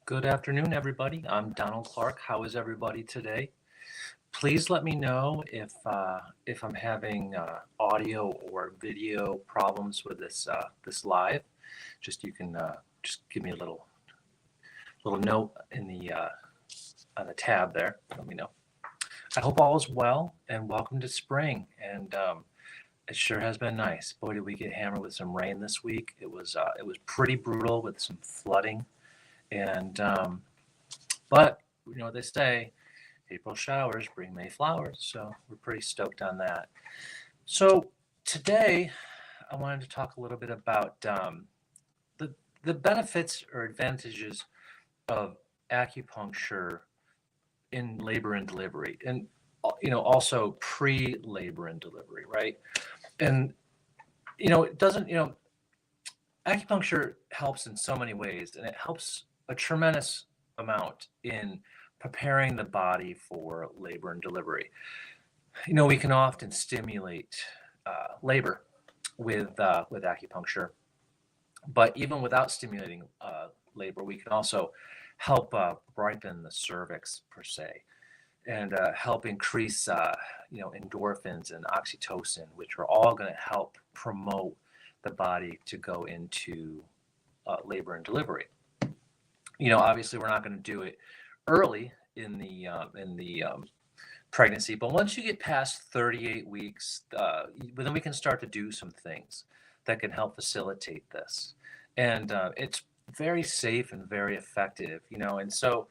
Good afternoon, everybody. I'm Donald Clark. How is everybody today? Please let me know if I'm having audio or video problems with this live. Just you can just give me a little note in the on the tab there. Let me know. I hope all is well and welcome to spring. And it sure has been nice. Boy, did we get hammered with some rain this week. It was pretty brutal with some flooding and but you know what they say, April showers bring May flowers. So we're pretty stoked on that. So today I wanted to talk a little bit about the the benefits or advantages of acupuncture in labor and delivery, and also pre-labor and delivery, right? And it doesn't acupuncture helps in so many ways, and it helps a tremendous amount in preparing the body for labor and delivery. We can often stimulate labor with acupuncture, but even without stimulating labor, we can also help ripen the cervix per se, and help increase endorphins and oxytocin, which are all going to help promote the body to go into labor and delivery. Obviously, we're not going to do it early in the pregnancy, but once you get past 38 weeks, then we can start to do some things that can help facilitate this, and it's very safe and very effective. And so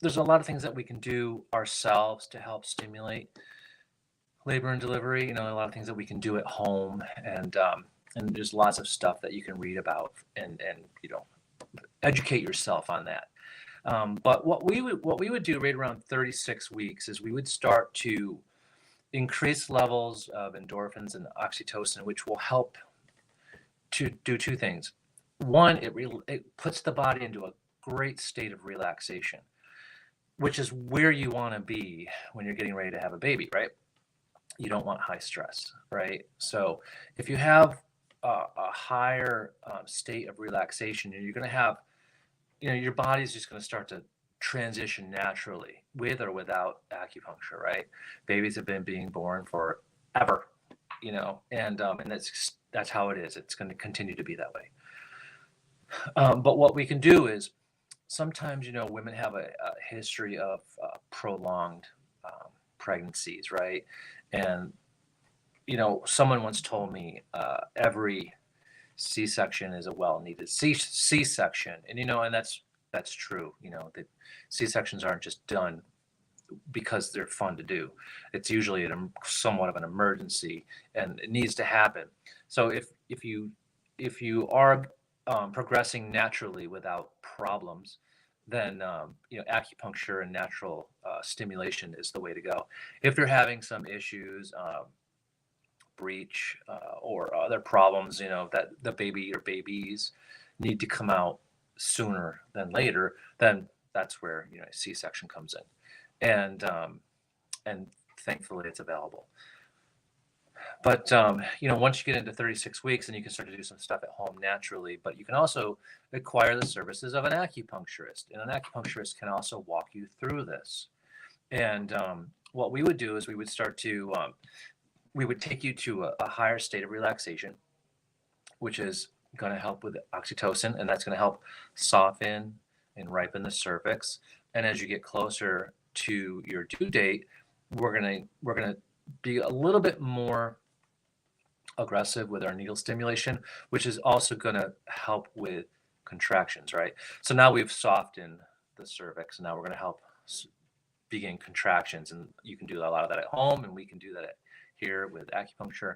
there's a lot of things that we can do ourselves to help stimulate labor and delivery. A lot of things that we can do at home, and there's lots of stuff that you can read about and educate yourself on that. But what we would do right around 36 weeks is we would start to increase levels of endorphins and oxytocin, which will help to do two things. One, it puts the body into a great state of relaxation, which is where you want to be when you're getting ready to have a baby, right? You don't want high stress, right? So if you have a higher state of relaxation, you're going to have, your body's just going to start to transition naturally with or without acupuncture, right? Babies have been being born forever, and that's how it is. It's going to continue to be that way. But what we can do is sometimes, women have a history of prolonged pregnancies, right? And someone once told me every C-section is a well-needed C-section, and that's true. That C-sections aren't just done because they're fun to do. It's usually somewhat of an emergency, and it needs to happen. So if you are progressing naturally without problems, then acupuncture and natural stimulation is the way to go. If you're having some issues, breach or other problems, that the baby or babies need to come out sooner than later, then that's where C-section comes in, and thankfully it's available. But once you get into 36 weeks, then you can start to do some stuff at home naturally. But you can also acquire the services of an acupuncturist, and an acupuncturist can also walk you through this. And what we would do is we would take you to a higher state of relaxation, which is going to help with oxytocin, and that's going to help soften and ripen the cervix. And as you get closer to your due date, we're gonna be a little bit more aggressive with our needle stimulation, which is also going to help with contractions, right? So now we've softened the cervix, and now we're going to help begin contractions, and you can do a lot of that at home, and we can do that here with acupuncture.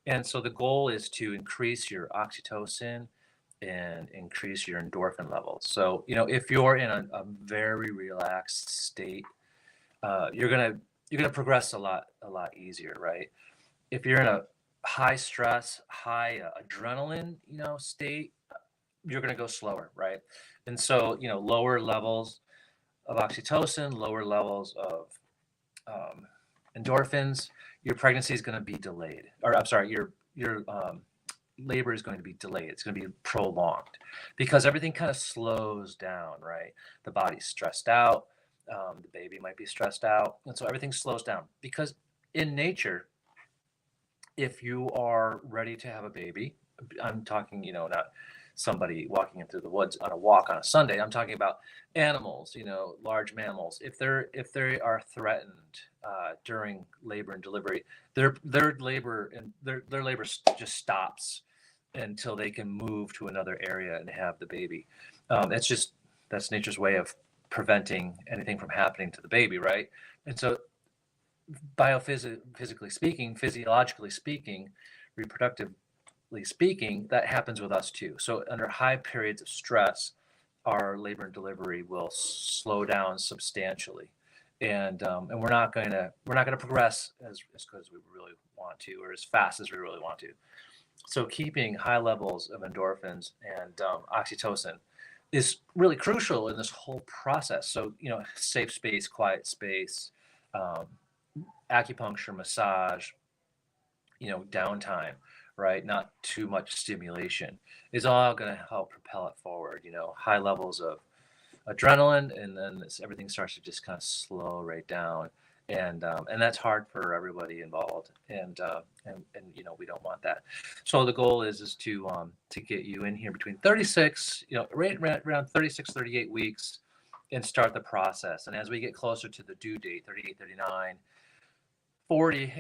And so the goal is to increase your oxytocin and increase your endorphin levels. So if you're in a very relaxed state, you're gonna progress a lot easier, right? If you're in a high stress, high adrenaline, state, you're gonna go slower, right? And so lower levels of oxytocin, lower levels of endorphins, your pregnancy is going to be delayed, or I'm sorry, your labor is going to be delayed. It's going to be prolonged because everything kind of slows down, right? The body's stressed out. The baby might be stressed out. And so everything slows down because in nature, if you are ready to have a baby, I'm talking, not somebody walking in through the woods on a walk on a Sunday. I'm talking about animals, large mammals. If they are threatened during labor and delivery, their labor and their labor just stops until they can move to another area and have the baby. That's nature's way of preventing anything from happening to the baby, right? And so biophysically speaking, physiologically speaking, reproductively speaking, that happens with us too. So under high periods of stress, our labor and delivery will slow down substantially, and we're not gonna progress as good as we really want to, or as fast as we really want to. So keeping high levels of endorphins and oxytocin is really crucial in this whole process. So safe space, quiet space, um, acupuncture, massage, downtime, right? Not too much stimulation is all going to help propel it forward. High levels of adrenaline, and then everything starts to just kind of slow right down, and that's hard for everybody involved, and we don't want that. So the goal is to get you in here between 36, right around 36, 38 weeks, and start the process. And as we get closer to the due date, 38, 39, 40,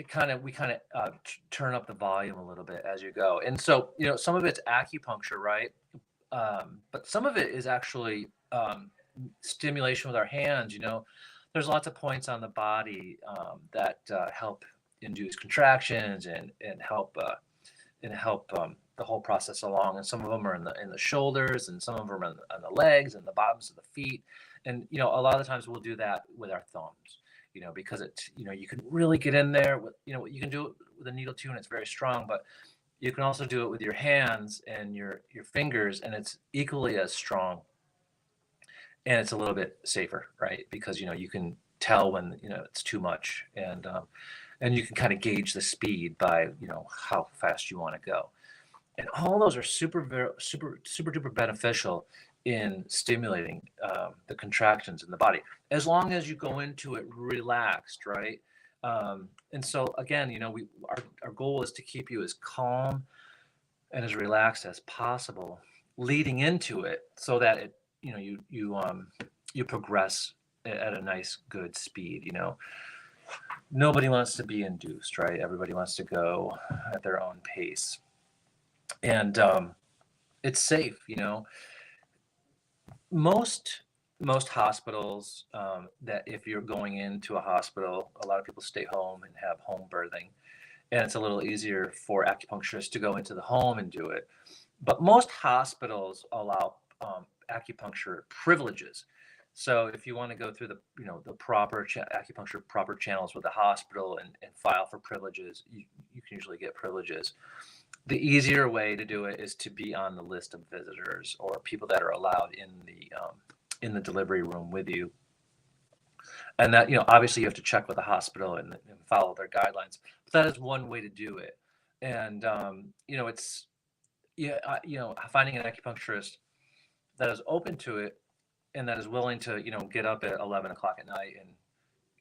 we kind of turn up the volume a little bit as you go. And so, some of it's acupuncture, right? But some of it is actually stimulation with our hands. There's lots of points on the body that help induce contractions and help the whole process along. And some of them are in the shoulders, and some of them are on the legs and the bottoms of the feet. And a lot of times we'll do that with our thumbs. Because you can really get in there with, you can do it with a needle too, and it's very strong, but you can also do it with your hands and your fingers, and it's equally as strong, and it's a little bit safer, right? Because you can tell when it's too much, and you can kind of gauge the speed by how fast you want to go. And all those are super duper beneficial in stimulating the contractions in the body, as long as you go into it relaxed, right? And so again, our goal is to keep you as calm and as relaxed as possible leading into it, so that you progress at a nice good speed. Nobody wants to be induced, right? Everybody wants to go at their own pace, and it's safe. Most hospitals, that if you're going into a hospital, a lot of people stay home and have home birthing, and it's a little easier for acupuncturists to go into the home and do it. But most hospitals allow acupuncture privileges. So if you want to go through the proper acupuncture proper channels with the hospital, and file for privileges, you can usually get privileges. The easier way to do it is to be on the list of visitors or people that are allowed in the delivery room with you. And that, obviously you have to check with the hospital and follow their guidelines. But that is one way to do it. And it's yeah, finding an acupuncturist that is open to it and that is willing to get up at 11 o'clock at night and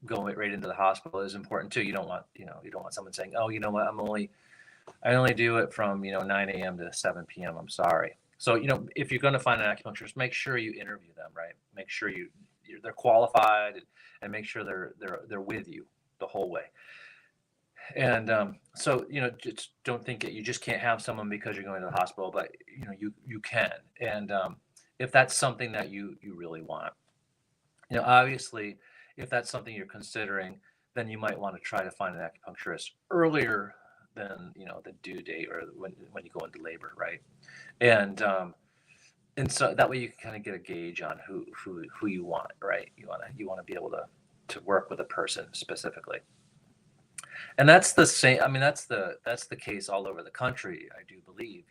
go right into the hospital is important too. You don't want someone saying, oh, you know what, I only do it from 9 a.m. to 7 p.m. I'm sorry. So if you're going to find an acupuncturist, make sure you interview them, right? Make sure they're qualified, and make sure they're with you the whole way. And so just don't think that you just can't have someone because you're going to the hospital, but you can. And if that's something that you really want, obviously, if that's something you're considering, then you might want to try to find an acupuncturist earlier than the due date, or when you go into labor, right? And so that way you can kind of get a gauge on who you want, right? You want to be able to work with a person specifically. And that's the same. I mean, that's the case all over the country, I do believe.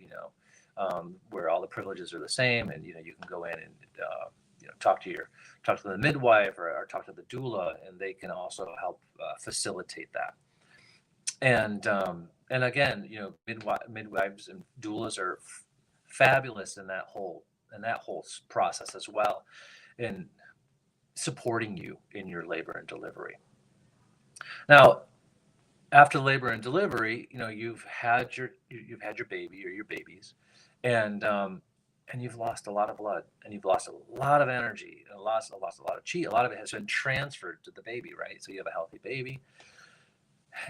Where all the privileges are the same, and you can go in and talk to the midwife, or talk to the doula, and they can also help facilitate that. And again, midwives and doulas are fabulous in that whole process as well, in supporting you in your labor and delivery. Now, after labor and delivery, you've had your baby or your babies, and and you've lost a lot of blood, and you've lost a lot of energy, and lost a lot of chi. A lot of it has been transferred to the baby, right? So you have a healthy baby,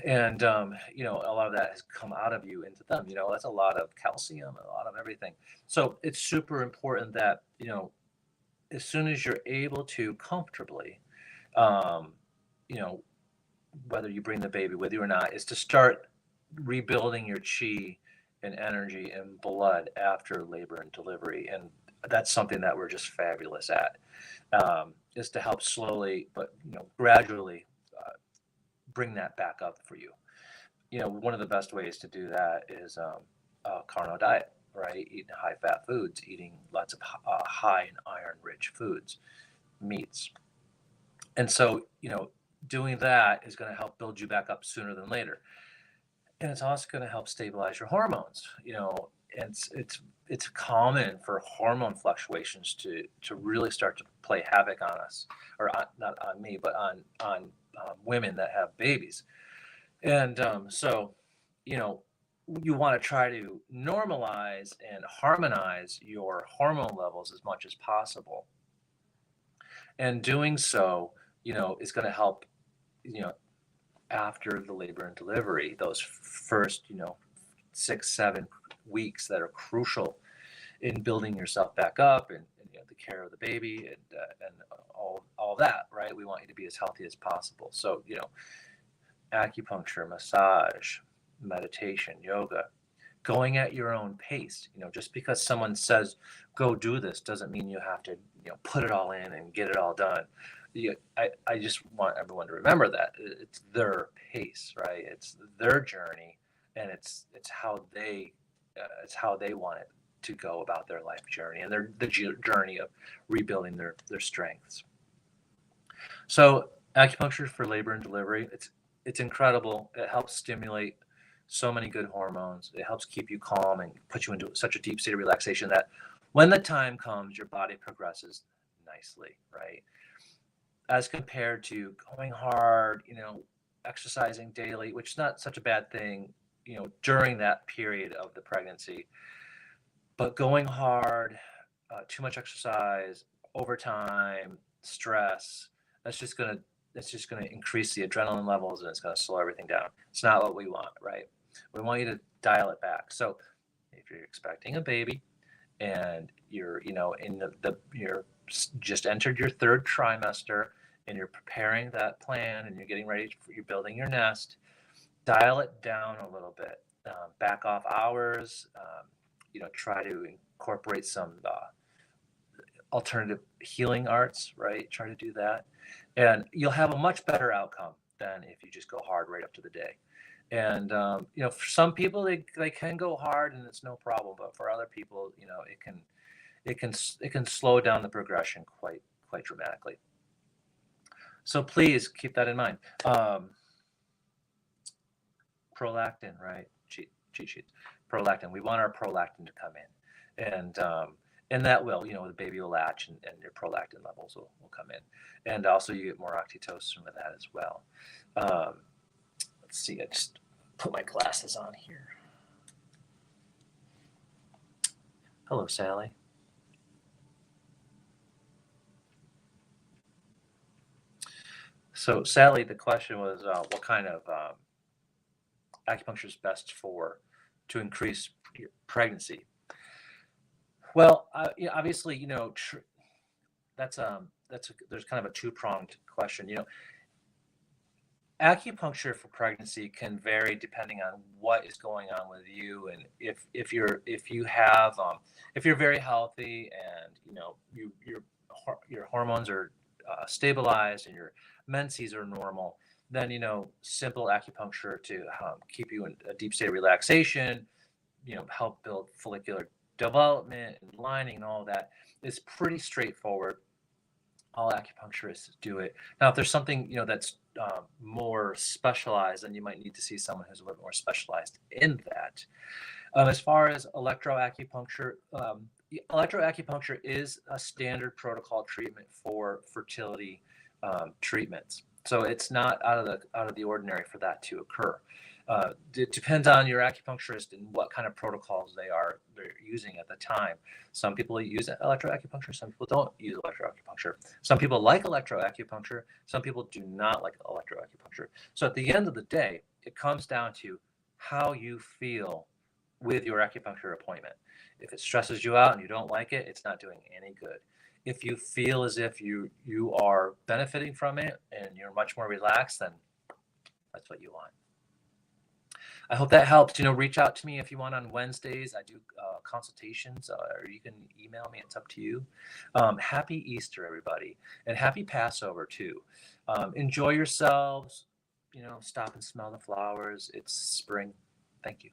and a lot of that has come out of you into them. That's a lot of calcium, a lot of everything. So it's super important that as soon as you're able to comfortably, um, you know, whether you bring the baby with you or not, is to start rebuilding your chi and energy and blood after labor and delivery. And that's something that we're just fabulous at, is to help slowly but gradually bring that back up for you. One of the best ways to do that is a carno diet, right? Eating high fat foods, eating lots of high in iron rich foods, meats. And so, doing that is going to help build you back up sooner than later. And it's also going to help stabilize your hormones. And it's common for hormone fluctuations to really start to play havoc on us, or not on me, but on women that have babies. And so, you know, you want to try to normalize and harmonize your hormone levels as much as possible. And doing so, is going to help, you know, after the labor and delivery, those first, 6, 7 weeks that are crucial in building yourself back up, and the care of the baby, and all that, right? We want you to be as healthy as possible. So, acupuncture, massage, meditation, yoga, going at your own pace. Just because someone says go do this doesn't mean you have to, put it all in and get it all done. I just want everyone to remember that it's their pace, right? It's their journey, and it's how they want it to go about their life journey, and the journey of rebuilding their strengths. So acupuncture for labor and delivery, it's incredible. It helps stimulate so many good hormones. It helps keep you calm and put you into such a deep state of relaxation that when the time comes, your body progresses nicely, right? As compared to going hard, exercising daily, which is not such a bad thing, during that period of the pregnancy. But going hard, too much exercise, overtime, stress, that's just gonna increase the adrenaline levels, and it's gonna slow everything down. It's not what we want, right? We want you to dial it back. So if you're expecting a baby and you're, in you're just entered your third trimester, and you're preparing that plan, and you're getting ready you're building your nest, dial it down a little bit, back off hours, try to incorporate some alternative healing arts, right? Try to do that, and you'll have a much better outcome than if you just go hard right up to the day. And for some people, they can go hard and it's no problem, but for other people, it can slow down the progression quite dramatically. So please keep that in mind. Prolactin, right? Cheat sheets. Prolactin. We want our prolactin to come in, and that will, the baby will latch, and your prolactin levels will come in, and also you get more oxytocin with that as well. Let's see. I just put my glasses on here. Hello, Sally. So, Sally, the question was, what kind of acupuncture is best to increase your pregnancy? Well, obviously, there's kind of a two-pronged question. Acupuncture for pregnancy can vary depending on what is going on with you, and if you're very healthy, and your hormones are stabilized, and your menses are normal, then simple acupuncture to keep you in a deep state of relaxation, help build follicular development and lining and all that is pretty straightforward. All acupuncturists do it. Now, if there's something, that's more specialized, then you might need to see someone who's a little more specialized in that. As far as electroacupuncture, electroacupuncture is a standard protocol treatment for fertility treatments. So it's not out of the ordinary for that to occur. It depends on your acupuncturist and what kind of protocols they're using at the time. Some people use electroacupuncture, some people don't use electroacupuncture. Some people like electroacupuncture, some people do not like electroacupuncture. So at the end of the day, it comes down to how you feel with your acupuncture appointment. If it stresses you out and you don't like it, it's not doing any good. If you feel as if you are benefiting from it and you're much more relaxed, then that's what you want. I hope that helps. Reach out to me if you want on Wednesdays. I do consultations, or you can email me. It's up to you. Happy Easter, everybody, and happy Passover too. Enjoy yourselves. Stop and smell the flowers. It's spring. Thank you.